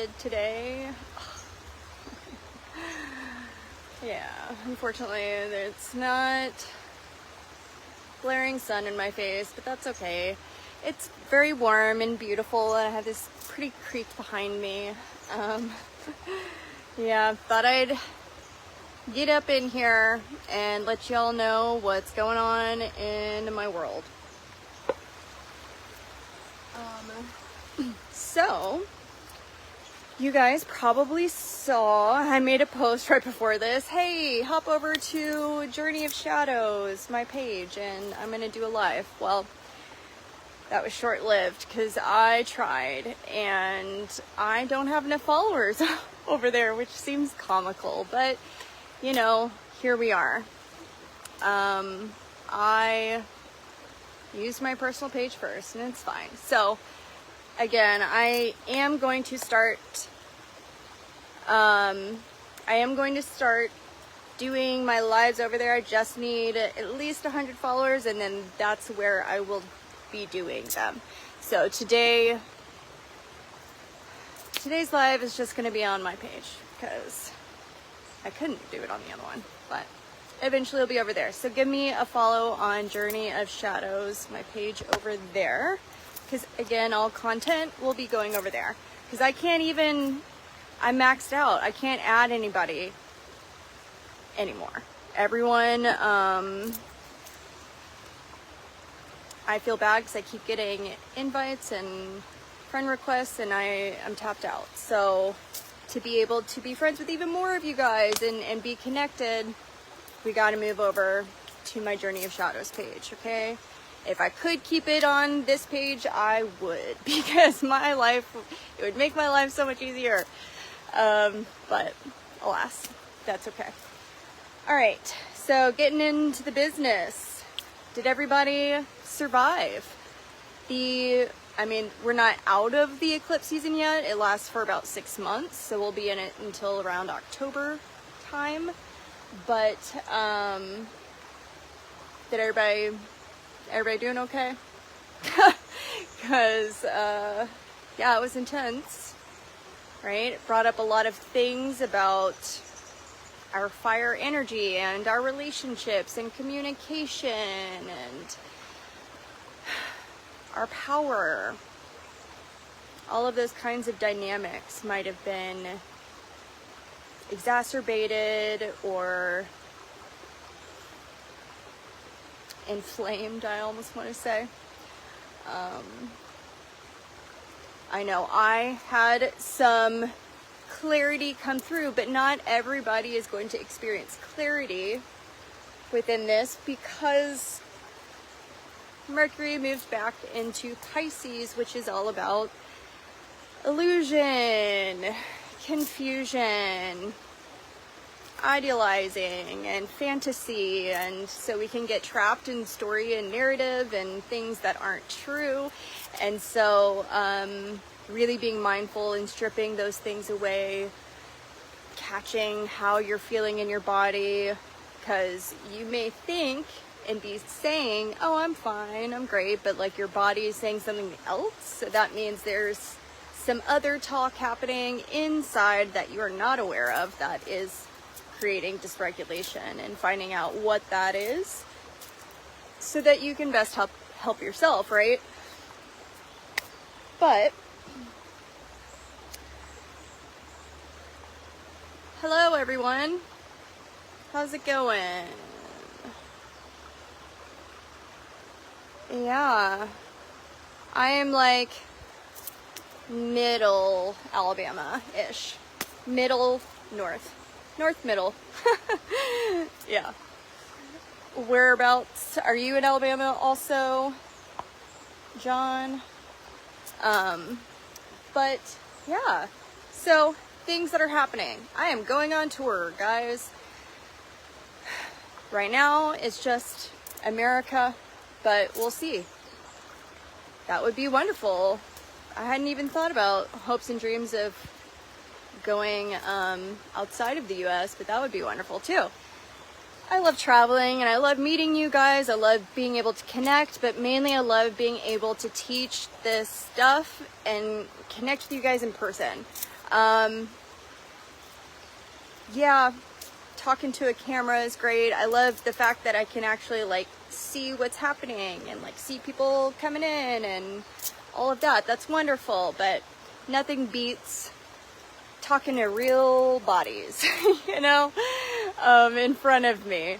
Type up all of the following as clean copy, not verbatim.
did today. Yeah, unfortunately, it's not blaring sun in my face, but that's okay. It's very warm and beautiful, and I have this pretty creek behind me. Yeah, thought I'd get up in here and let y'all know what's going on in my world. So, you guys probably saw, I made a post right before this. Hey, hop over to Journey of Shadows, my page, and I'm gonna do a live. Well, that was short-lived because I tried and I don't have enough followers over there, which seems comical, but you know, here we are. I used my personal page first and it's fine. So again, I am going to start doing my lives over there. I just need at least 100 followers, and then that's where I will be doing them. So today's live is just going to be on my page because I couldn't do it on the other one, but eventually it'll be over there. So give me a follow on Journey of Shadows, my page over there, because again, all content will be going over there, because I'm maxed out. I can't add anybody anymore. Everyone, I feel bad because I keep getting invites and friend requests and I'm tapped out. So to be able to be friends with even more of you guys and be connected, we got to move over to my Journey of Shadows page, okay? If I could keep it on this page, I would, because it would make my life so much easier. But alas, that's okay. All right, so getting into the business. Did everybody survive? We're not out of the eclipse season yet. It lasts for about 6 months, so we'll be in it until around October time. But, did everybody doing okay? Because, yeah, it was intense, right? It brought up a lot of things about our fire energy and our relationships and communication and our power. All of those kinds of dynamics might have been exacerbated or inflamed, I almost want to say. I know I had some clarity come through, but not everybody is going to experience clarity within this, because Mercury moved back into Pisces, which is all about illusion, confusion, idealizing, and fantasy, and so we can get trapped in story and narrative and things that aren't true. And so really being mindful and stripping those things away, catching how you're feeling in your body, because you may think and be saying, oh, I'm fine, I'm great, but like your body is saying something else. So that means there's some other talk happening inside that you are not aware of that is creating dysregulation, and finding out what that is so that you can best help yourself, right? But hello everyone, how's it going? Yeah, I am like middle Alabama-ish, middle north middle. Yeah. Whereabouts are you in Alabama also, John? But yeah, so things that are happening. I am going on tour, guys. Right now it's just America, but we'll see. That would be wonderful. I hadn't even thought about hopes and dreams of going outside of the US, but that would be wonderful too. I love traveling and I love meeting you guys. I love being able to connect, but mainly I love being able to teach this stuff and connect with you guys in person. Yeah, talking to a camera is great. I love the fact that I can actually like see what's happening and like see people coming in and all of that. That's wonderful, but nothing beats talking to real bodies, you know, in front of me,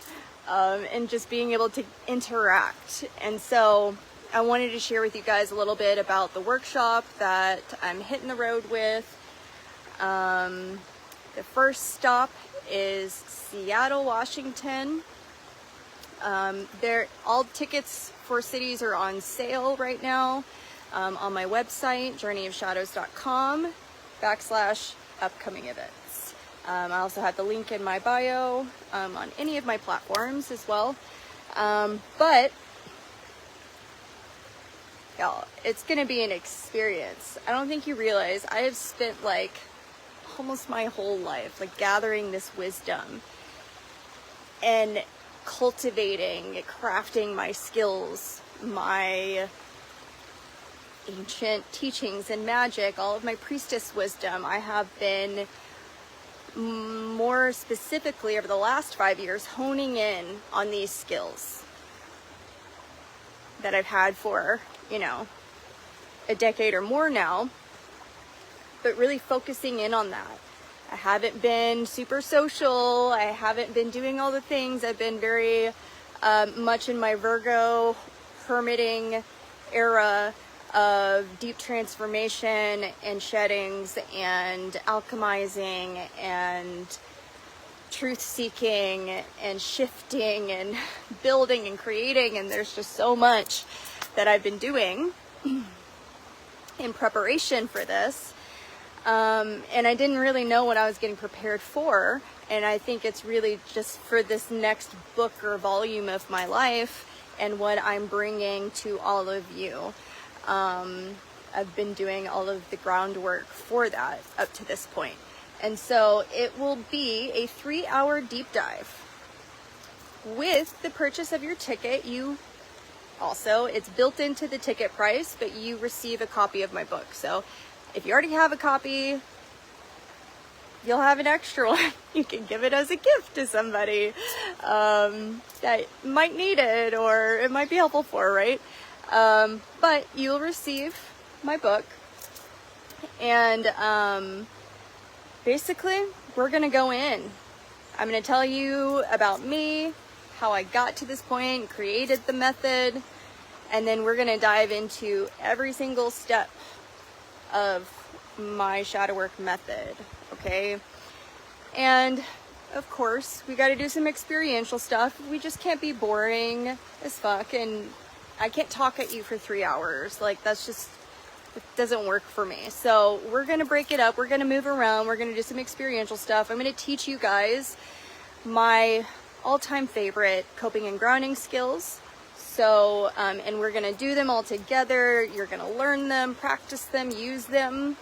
and just being able to interact. And so I wanted to share with you guys a little bit about the workshop that I'm hitting the road with. The first stop is Seattle, Washington. All tickets for cities are on sale right now, on my website, journeyofshadows.com/upcoming events. I also have the link in my bio, on any of my platforms as well. But y'all, it's gonna be an experience. I don't think you realize I have spent like almost my whole life like gathering this wisdom and cultivating, crafting my skills, my ancient teachings and magic, all of my priestess wisdom. I have been more specifically over the last 5 years honing in on these skills that I've had for, you know, a decade or more now, but really focusing in on that. I haven't been super social. I haven't been doing all the things. I've been very much in my Virgo hermiting era of deep transformation and sheddings and alchemizing and truth seeking and shifting and building and creating. And there's just so much that I've been doing in preparation for this. And I didn't really know what I was getting prepared for. And I think it's really just for this next book or volume of my life and what I'm bringing to all of you. I've been doing all of the groundwork for that up to this point. And so it will be a 3-hour deep dive. With the purchase of your ticket, it's built into the ticket price, but you receive a copy of my book. So if you already have a copy, you'll have an extra one. You can give it as a gift to somebody that might need it or it might be helpful for, right? But you'll receive my book. And basically, we're going to go in. I'm going to tell you about me, how I got to this point, created the method, and then we're going to dive into every single step of my shadow work method, okay? And of course, we got to do some experiential stuff. We just can't be boring as fuck, and I can't talk at you for 3 hours. Like, that's just, it doesn't work for me. So we're going to break it up. We're going to move around. We're going to do some experiential stuff. I'm going to teach you guys my all-time favorite coping and grounding skills. So, and we're going to do them all together. You're going to learn them, practice them, use them,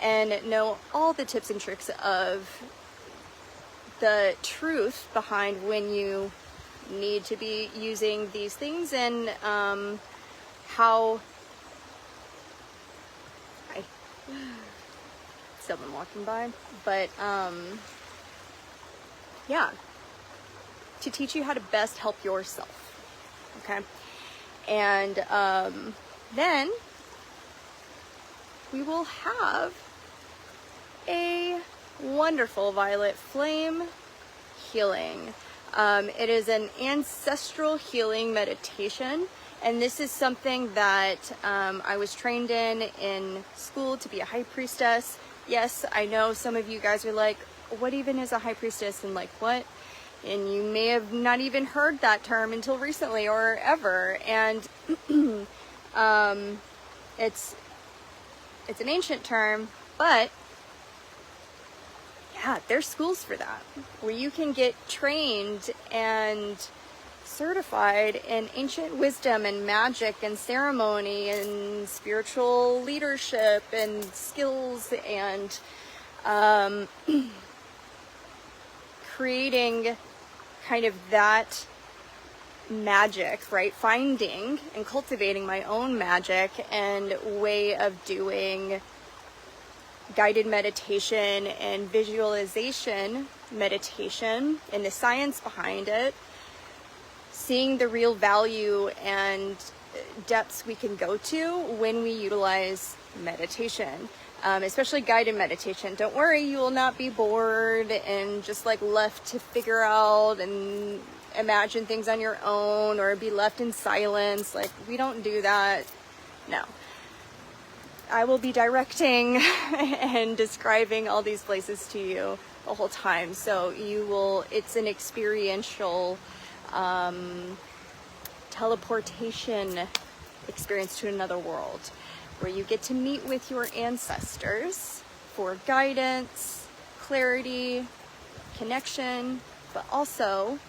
and know all the tips and tricks of the truth behind when you need to be using these things, and how someone walking by, but yeah, to teach you how to best help yourself, okay? And then we will have a wonderful violet flame healing. It is an ancestral healing meditation, and this is something that I was trained in school to be a high priestess. Yes, I know some of you guys are like, what even is a high priestess, and like, what? And you may have not even heard that term until recently or ever. And it's an ancient term, but yeah, there's schools for that, where you can get trained and certified in ancient wisdom and magic and ceremony and spiritual leadership and skills and creating kind of that magic, right? Finding and cultivating my own magic and way of doing guided meditation and visualization meditation and the science behind it, seeing the real value and depths we can go to when we utilize meditation, especially guided meditation. Don't worry, you will not be bored and just like left to figure out and imagine things on your own or be left in silence. Like, we don't do that. No. I will be directing and describing all these places to you the whole time. So you will, it's an experiential teleportation experience to another world where you get to meet with your ancestors for guidance, clarity, connection, but also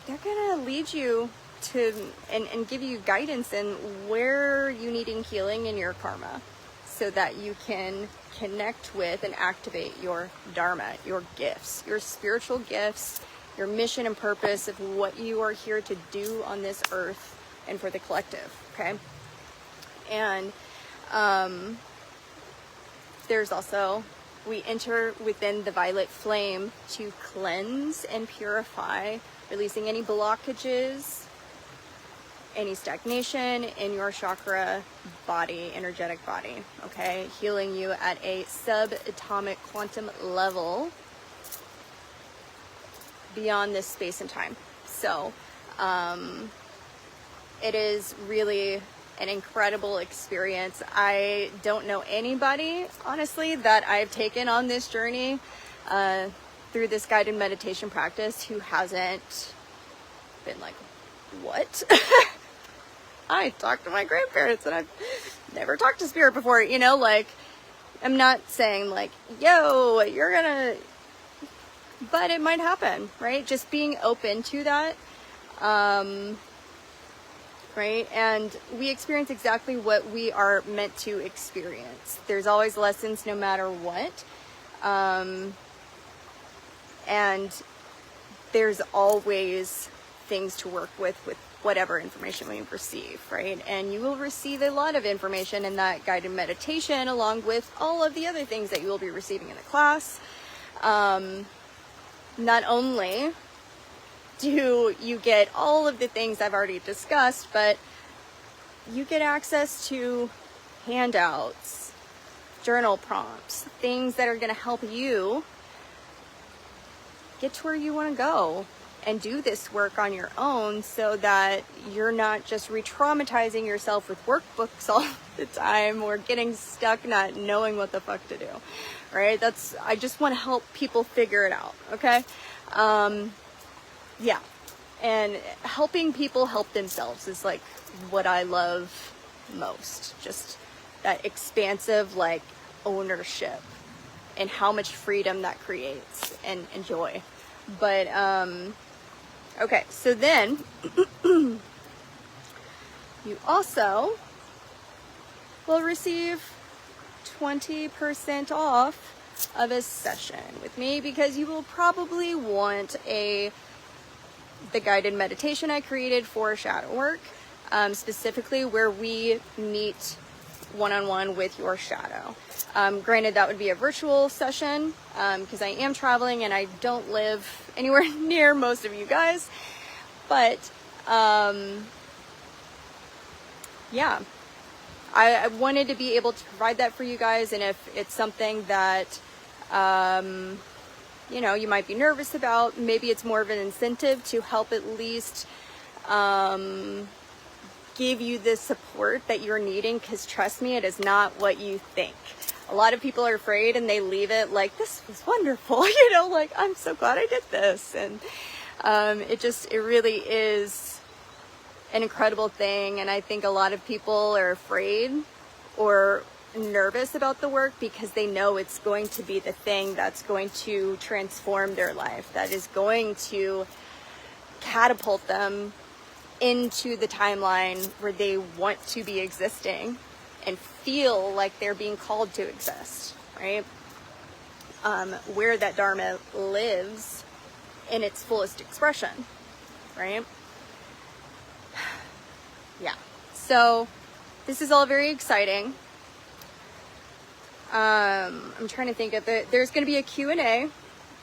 they're gonna lead you to and give you guidance in where you needing healing in your karma so that you can connect with and activate your dharma, your gifts, your spiritual gifts, your mission and purpose of what you are here to do on this earth and for the collective. Okay. And there's also, we enter within the violet flame to cleanse and purify, releasing any blockages, any stagnation in your chakra body, energetic body, okay? Healing you at a subatomic quantum level beyond this space and time. So it is really an incredible experience. I don't know anybody, honestly, that I've taken on this journey through this guided meditation practice who hasn't been like, what? I talked to my grandparents and I've never talked to spirit before, you know, like, I'm not saying like, yo, you're gonna, but it might happen, right? Just being open to that, right? And we experience exactly what we are meant to experience. There's always lessons no matter what. And there's always things to work with whatever information we receive, right? And you will receive a lot of information in that guided meditation along with all of the other things that you will be receiving in the class. Not only do you get all of the things I've already discussed, but you get access to handouts, journal prompts, things that are going to help you get to where you want to go and do this work on your own so that you're not just re-traumatizing yourself with workbooks all the time or getting stuck not knowing what the fuck to do, right? I just want to help people figure it out, okay? Yeah. And helping people help themselves is like what I love most. Just that expansive like ownership and how much freedom that creates and joy. But okay, so then you also will receive 20% off of a session with me because you will probably want the guided meditation I created for shadow work, specifically where we meet one-on-one with your shadow. Granted, that would be a virtual session because I am traveling and I don't live anywhere near most of you guys. But yeah, I wanted to be able to provide that for you guys. And if it's something that you know, you might be nervous about, maybe it's more of an incentive to help at least give you the support that you're needing, because trust me, it is not what you think. A lot of people are afraid and they leave it like, this was wonderful, you know, like, I'm so glad I did this. And it really is an incredible thing. And I think a lot of people are afraid or nervous about the work because they know it's going to be the thing that's going to transform their life, that is going to catapult them into the timeline where they want to be existing and feel like they're being called to exist, right? Where that Dharma lives in its fullest expression, right? Yeah. So this is all very exciting. I'm trying to think of it. There's going to be a Q&A.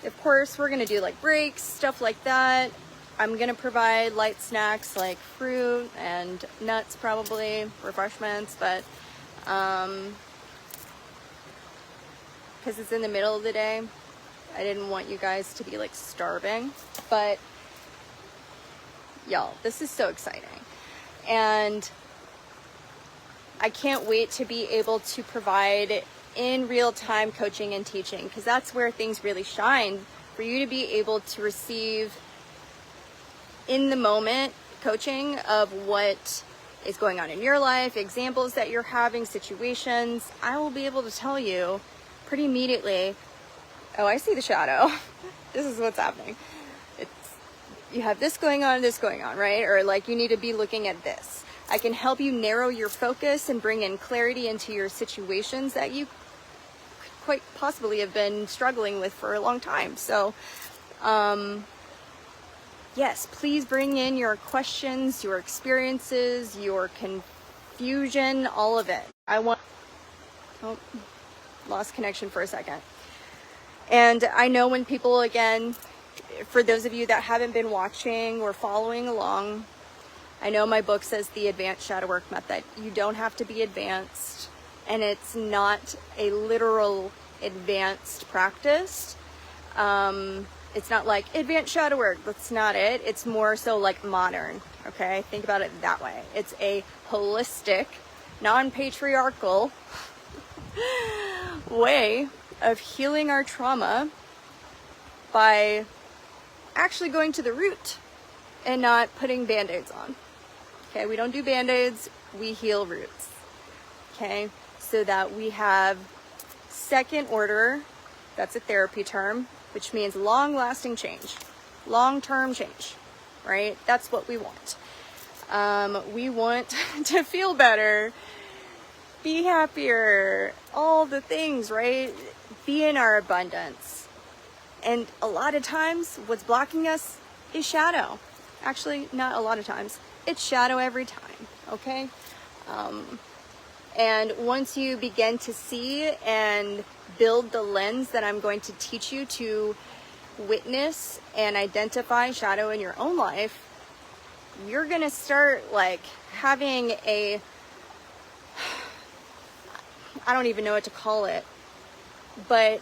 Of course, we're going to do like breaks, stuff like that. I'm going to provide light snacks like fruit and nuts, probably refreshments, but because it's in the middle of the day, I didn't want you guys to be like starving. But y'all, this is so exciting. And I can't wait to be able to provide in real-time coaching and teaching, because that's where things really shine, for you to be able to receive in the moment coaching of what is going on in your life, examples that you're having, situations. I will be able to tell you pretty immediately, oh, I see the shadow. This is what's happening. You have this going on, right? Or like, you need to be looking at this. I can help you narrow your focus and bring in clarity into your situations that you quite possibly have been struggling with for a long time. So, yes, please bring in your questions, your experiences, your confusion, all of it. Lost connection for a second. And I know when people, again, for those of you that haven't been watching or following along, I know my book says the advanced shadow work method. You don't have to be advanced, and it's not a literal advanced practice. It's not like advanced shadow work. That's not it. It's more so like modern. Okay, think about it that way. It's a holistic, non-patriarchal way of healing our trauma by actually going to the root and not putting band-aids on. Okay, we don't do band-aids, we heal roots. Okay, so that we have second order, that's a therapy term, which means long-lasting change, long-term change, right? That's what we want. We want to feel better, be happier, all the things, right? Be in our abundance. And a lot of times, what's blocking us is shadow. Actually, not a lot of times. It's shadow every time, okay? And once you begin to see and build the lens that I'm going to teach you to witness and identify shadow in your own life, you're gonna start like having a, I don't even know what to call it, but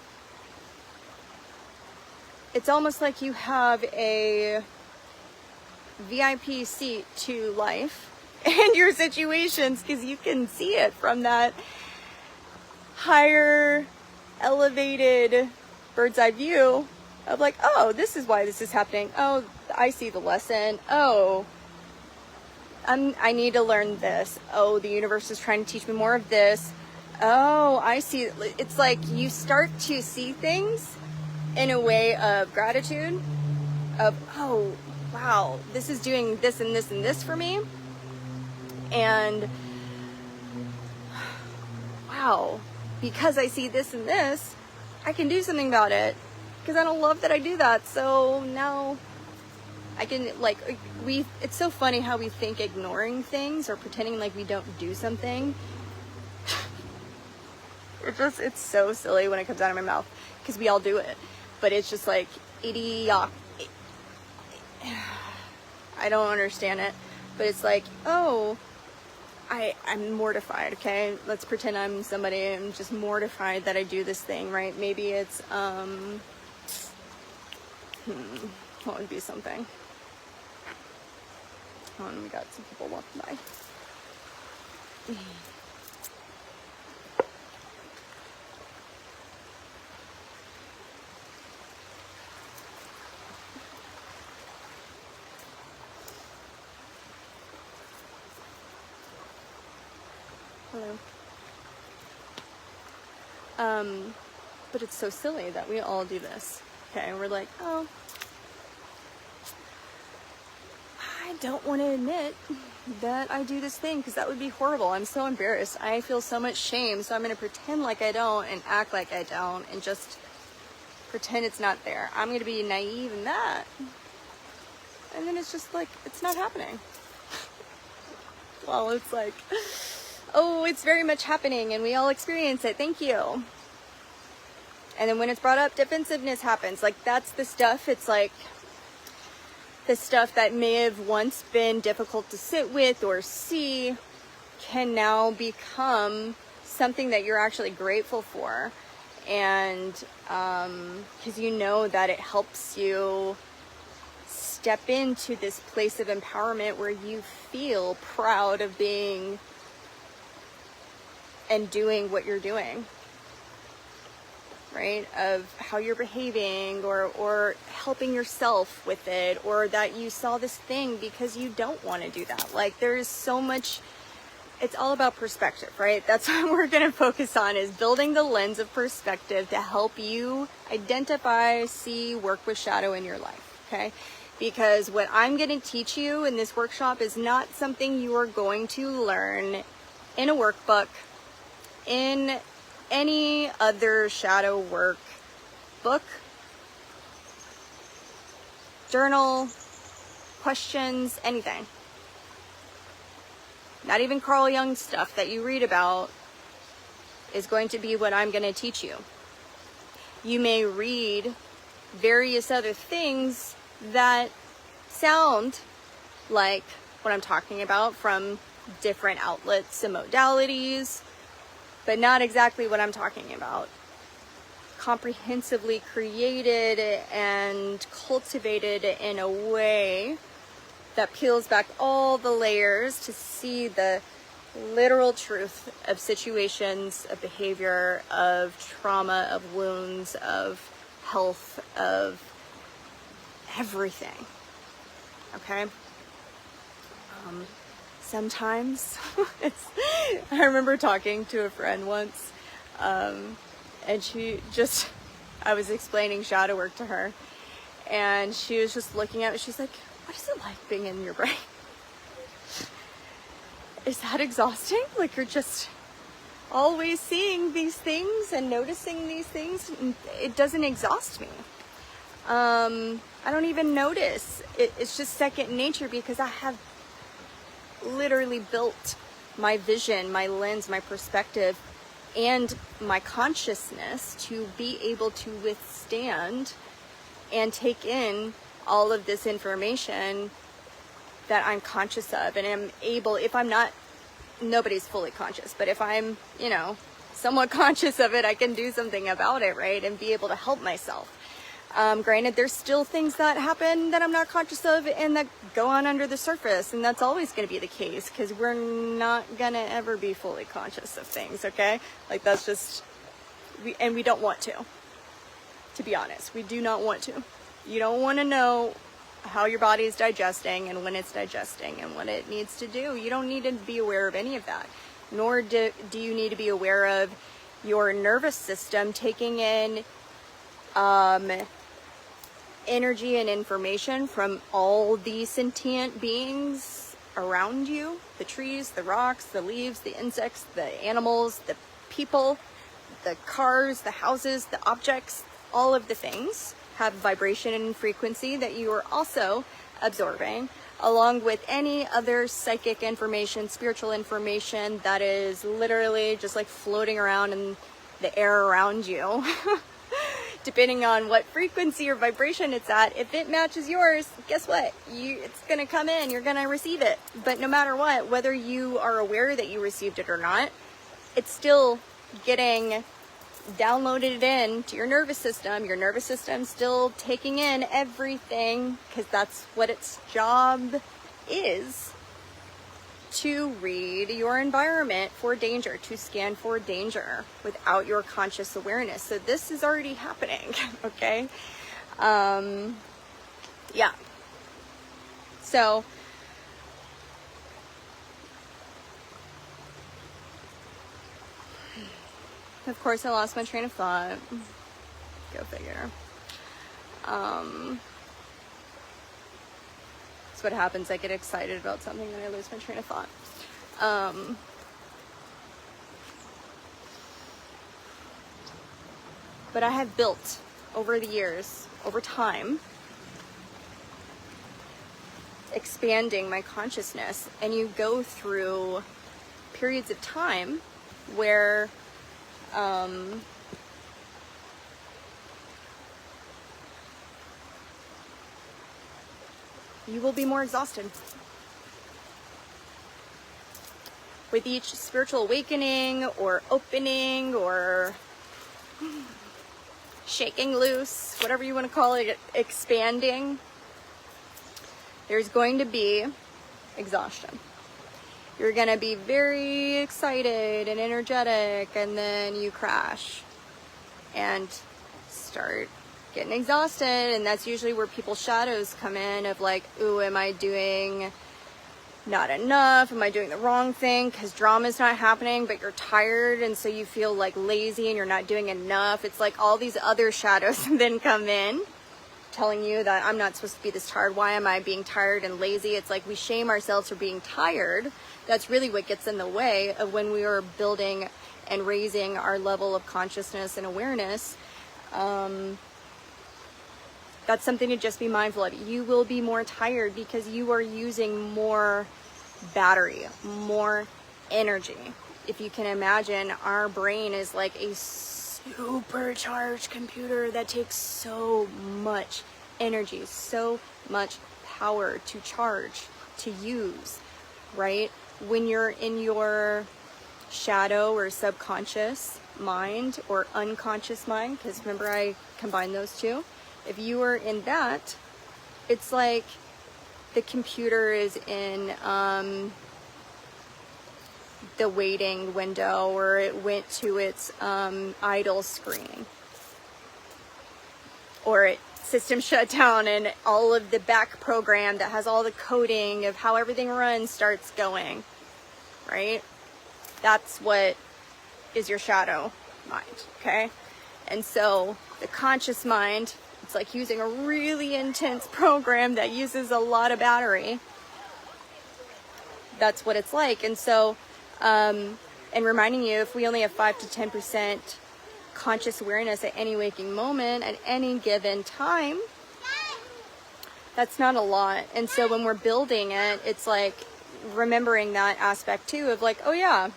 it's almost like you have a VIP seat to life and your situations, because you can see it from that higher elevated bird's eye view of like, oh, this is why this is happening. Oh, I see the lesson. Oh, I need to learn this. Oh, the universe is trying to teach me more of this. Oh, I see. It's like you start to see things in a way of gratitude of, oh, wow, this is doing this and this and this for me. And wow, because I see this and this, I can do something about it, because I don't love that I do that. So now I can, like, it's so funny how we think ignoring things or pretending like we don't do something. It's so silly when it comes out of my mouth, because we all do it. But it's just like idiot. I don't understand it. But it's like, oh, I'm mortified, okay? Let's pretend I'm somebody. I'm just mortified that I do this thing, right? Maybe it's, what would be something? Oh, and we got some people walking by. Hello. But it's so silly that we all do this. Okay, we're like, oh, I don't want to admit that I do this thing, because that would be horrible. I'm so embarrassed. I feel so much shame, so I'm going to pretend like I don't and act like I don't and just pretend it's not there. I'm going to be naive in that. And then it's just like, it's not happening. Well, it's like, oh, it's very much happening and we all experience it. Thank you. And then when it's brought up, defensiveness happens. Like, that's the stuff, it's like the stuff that may have once been difficult to sit with or see can now become something that you're actually grateful for. And because you know that it helps you step into this place of empowerment where you feel proud of being and doing what you're doing, right? Of how you're behaving, or helping yourself with it, or that you saw this thing because you don't want to do that. Like, there's so much, it's all about perspective, right? That's what we're going to focus on, is building the lens of perspective to help you identify, see, work with shadow in your life, okay? Because what I'm going to teach you in this workshop is not something you are going to learn in a workbook, in any other shadow work book, journal, questions, anything. Not even Carl Jung stuff that you read about is going to be what I'm going to teach you. You may read various other things that sound like what I'm talking about from different outlets and modalities, but not exactly what I'm talking about. Comprehensively created and cultivated in a way that peels back all the layers to see the literal truth of situations, of behavior, of trauma, of wounds, of health, of everything. Okay? Sometimes I remember talking to a friend once, and I was explaining shadow work to her, and she was just looking at me. She's like, what is it like being in your brain? Is that exhausting? Like, you're just always seeing these things and noticing these things? It doesn't exhaust me. I don't even notice. It's just second nature, because I have literally built my vision, my lens, my perspective, and my consciousness to be able to withstand and take in all of this information that I'm conscious of, and am able, if I'm not, nobody's fully conscious, but if I'm, somewhat conscious of it, I can do something about it, right? And be able to help myself. Granted, there's still things that happen that I'm not conscious of and that go on under the surface, and that's always going to be the case, because we're not going to ever be fully conscious of things, okay? Like, that's just, we don't want to be honest. We do not want to. You don't want to know how your body is digesting and when it's digesting and what it needs to do. You don't need to be aware of any of that, nor do you need to be aware of your nervous system taking in energy and information from all the sentient beings around you, the trees, the rocks, the leaves, the insects, the animals, the people, the cars, the houses, the objects. All of the things have vibration and frequency that you are also absorbing, along with any other psychic information, spiritual information that is literally just like floating around in the air around you. Depending on what frequency or vibration it's at, if it matches yours, guess what? It's going to come in, you're going to receive it. But no matter what, whether you are aware that you received it or not, it's still getting downloaded in to your nervous system. Your nervous system's still taking in everything, because that's what its job is, to read your environment for danger, to scan for danger without your conscious awareness. So this is already happening, okay? Yeah. So of course I lost my train of thought. Go figure. That's what happens. I get excited about something and I lose my train of thought. But I have built over the years, over time, expanding my consciousness, and you go through periods of time where you will be more exhausted. With each spiritual awakening or opening or shaking loose, whatever you want to call it, expanding, there's going to be exhaustion. You're going to be very excited and energetic, and then you crash and start getting exhausted. And that's usually where people's shadows come in of like, ooh, am I doing not enough? Am I doing the wrong thing? Because drama's not happening, but you're tired, and so you feel like lazy and you're not doing enough. It's like all these other shadows then come in telling you that I'm not supposed to be this tired. Why am I being tired and lazy? It's like we shame ourselves for being tired. That's really what gets in the way of when we are building and raising our level of consciousness and awareness. That's something to just be mindful of. You will be more tired because you are using more battery, more energy. If you can imagine, our brain is like a supercharged computer that takes so much energy, so much power to charge, to use, right? When you're in your shadow or subconscious mind or unconscious mind, because remember I combined those two. If you are in that, it's like the computer is in the waiting window, or it went to its idle screen, or it system shut down and all of the back program that has all the coding of how everything runs starts going, right? That's what is your shadow mind, okay? And so the conscious mind, it's like using a really intense program that uses a lot of battery. That's what it's like. And so, and reminding you, if we only have 5 to 10% conscious awareness at any waking moment, at any given time, that's not a lot. And so when we're building it, it's like remembering that aspect too of like, oh yeah,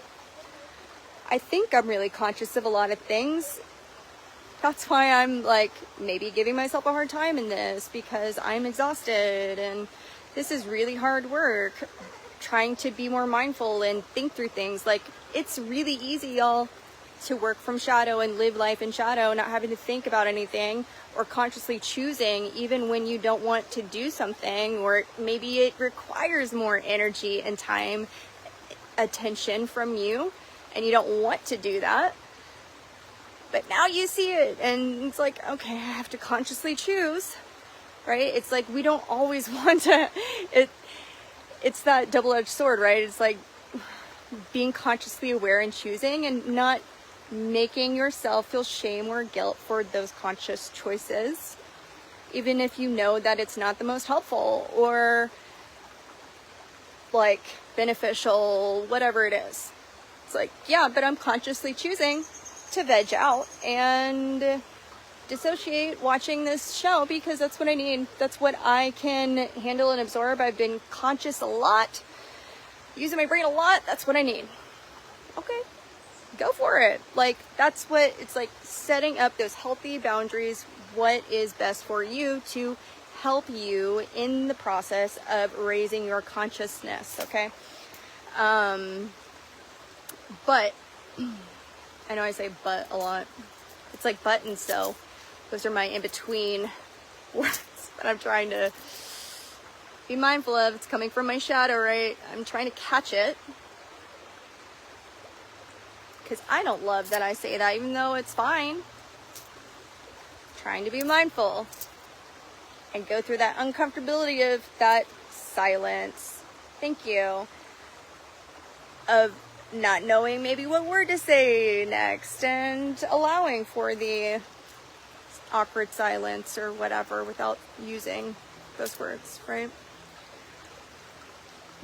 I think I'm really conscious of a lot of things. That's why I'm like maybe giving myself a hard time in this, because I'm exhausted and this is really hard work, trying to be more mindful and think through things. Like, it's really easy, y'all, to work from shadow and live life in shadow, not having to think about anything or consciously choosing even when you don't want to do something, or maybe it requires more energy and time, attention from you, and you don't want to do that. But now you see it, and it's like, okay, I have to consciously choose, right? It's like we don't always want to, it's that double-edged sword, right? It's like being consciously aware and choosing, and not making yourself feel shame or guilt for those conscious choices, even if you know that it's not the most helpful or like beneficial, whatever it is. It's like, yeah, but I'm consciously choosing to veg out and dissociate watching this show because that's what I need. That's what I can handle and absorb. I've been conscious a lot, using my brain a lot. That's what I need. Okay, go for it. Like, that's what it's like, setting up those healthy boundaries. What is best for you to help you in the process of raising your consciousness, okay? But I know I say but a lot. It's like but and so. Those are my in-between words that I'm trying to be mindful of. It's coming from my shadow, right? I'm trying to catch it. Because I don't love that I say that, even though it's fine. Trying to be mindful. And go through that uncomfortability of that silence. Thank you. Of not knowing maybe what word to say next, and allowing for the awkward silence or whatever without using those words, right?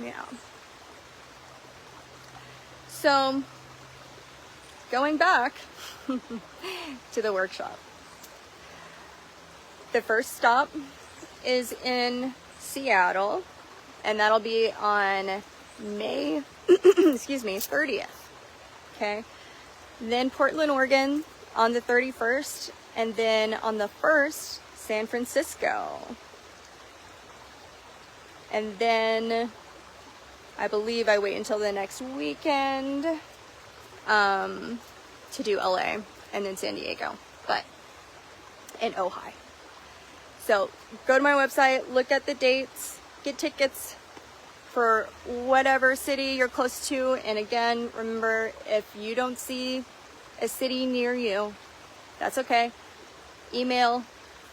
Yeah. So, going back to the workshop. The first stop is in Seattle, and that'll be on May 30th. Okay. Then Portland, Oregon on the 31st, and then on the 1st, San Francisco. And then I believe I wait until the next weekend to do LA and then San Diego, and Ojai. So go to my website, look at the dates, get tickets for whatever city you're close to. And again, remember, if you don't see a city near you, that's okay. Email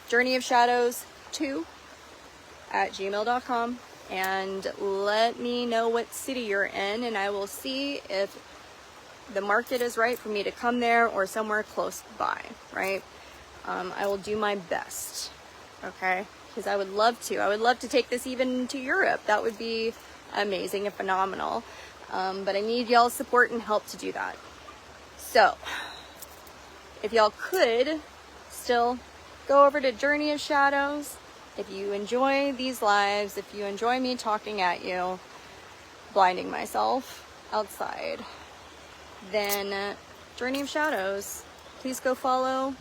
journeyofshadows2@gmail.com and let me know what city you're in, and I will see if the market is right for me to come there or somewhere close by, right? I will do my best, okay? Because I would love to take this even to Europe. That would be amazing and phenomenal. But I need y'all's support and help to do that. So if y'all could still go over to Journey of Shadows, if you enjoy these lives, if you enjoy me talking at you, blinding myself outside, then Journey of Shadows, please go follow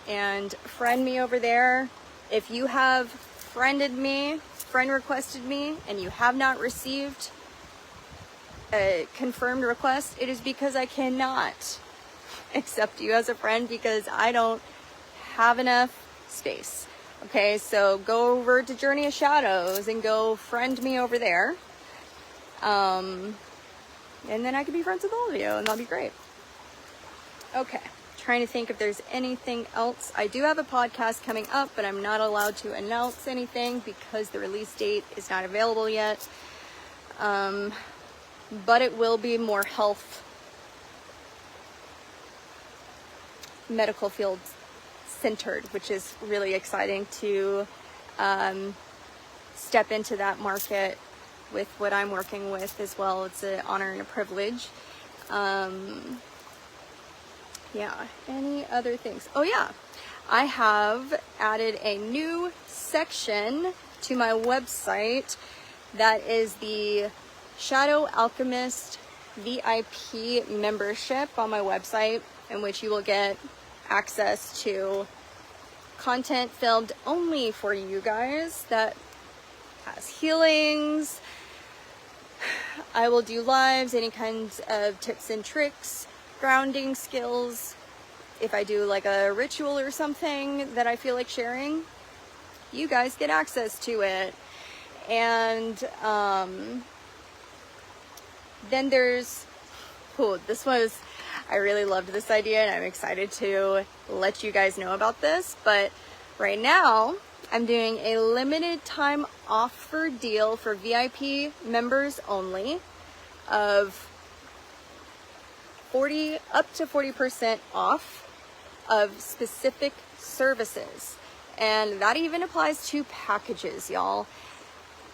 and friend me over there. If you have friend requested me, and you have not received a confirmed request, it is because I cannot accept you as a friend because I don't have enough space. Okay, so go over to Journey of Shadows and go friend me over there. And then I can be friends with all of you, and that'll be great. Okay, trying to think if there's anything else. I do have a podcast coming up, but I'm not allowed to announce anything because the release date is not available yet. But it will be more health, medical field centered, which is really exciting to step into that market with what I'm working with as well. It's an honor and a privilege. Yeah, any other things? Oh yeah, I have added a new section to my website that is the Shadow Alchemist VIP membership on my website, in which you will get access to content filmed only for you guys that has healings. I will do lives, any kinds of tips and tricks, grounding skills. If I do like a ritual or something that I feel like sharing, you guys get access to it. And then there's, I really loved this idea, and I'm excited to let you guys know about this. But right now, I'm doing a limited time offer deal for VIP members only of up to 40% off of specific services. And that even applies to packages, y'all.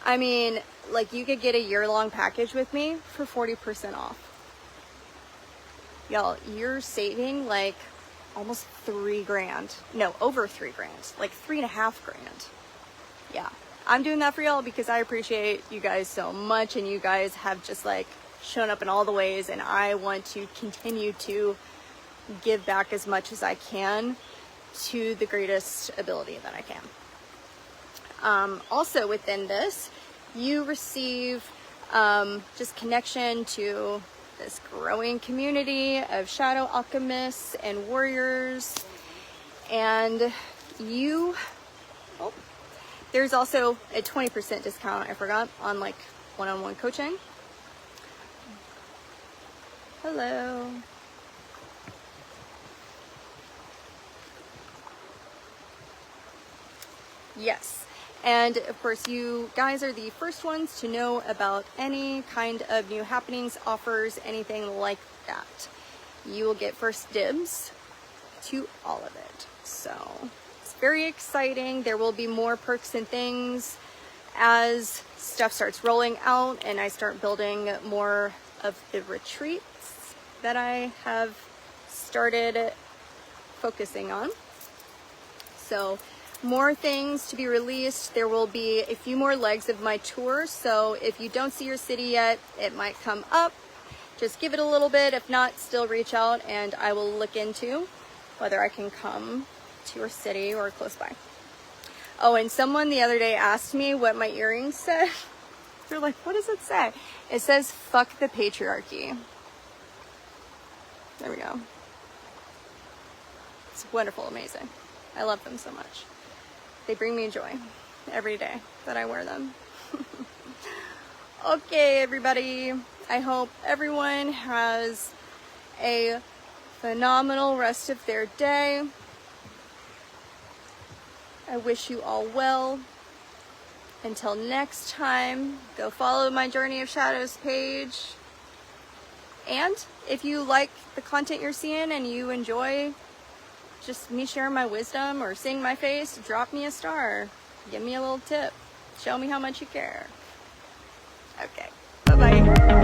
I mean, like, you could get a year-long package with me for 40% off. Y'all, you're saving like almost $3,000. No, over $3,000. Like $3,500. Yeah, I'm doing that for y'all because I appreciate you guys so much, and you guys have just like shown up in all the ways, and I want to continue to give back as much as I can to the greatest ability that I can. Also within this, you receive just connection to this growing community of shadow alchemists and warriors, and there's also a 20% discount, I forgot, on like one-on-one coaching. Hello. Yes. And of course, you guys are the first ones to know about any kind of new happenings, offers, anything like that. You will get first dibs to all of it. So it's very exciting. There will be more perks and things as stuff starts rolling out and I start building more of the retreats that I have started focusing on. So more things to be released. There will be a few more legs of my tour, so if you don't see your city yet, it might come up. Just give it a little bit. If not, still reach out and I will look into whether I can come to your city or close by. Oh, and someone the other day asked me what my earrings said. They're like, what does it say? It says, fuck the patriarchy. There we go. It's wonderful, amazing. I love them so much. They bring me joy every day that I wear them. Okay, everybody. I hope everyone has a phenomenal rest of their day. I wish you all well. Until next time, go follow my Journey of Shadows page. And if you like the content you're seeing and you enjoy just me sharing my wisdom or seeing my face, drop me a star. Give me a little tip. Show me how much you care. Okay, bye-bye.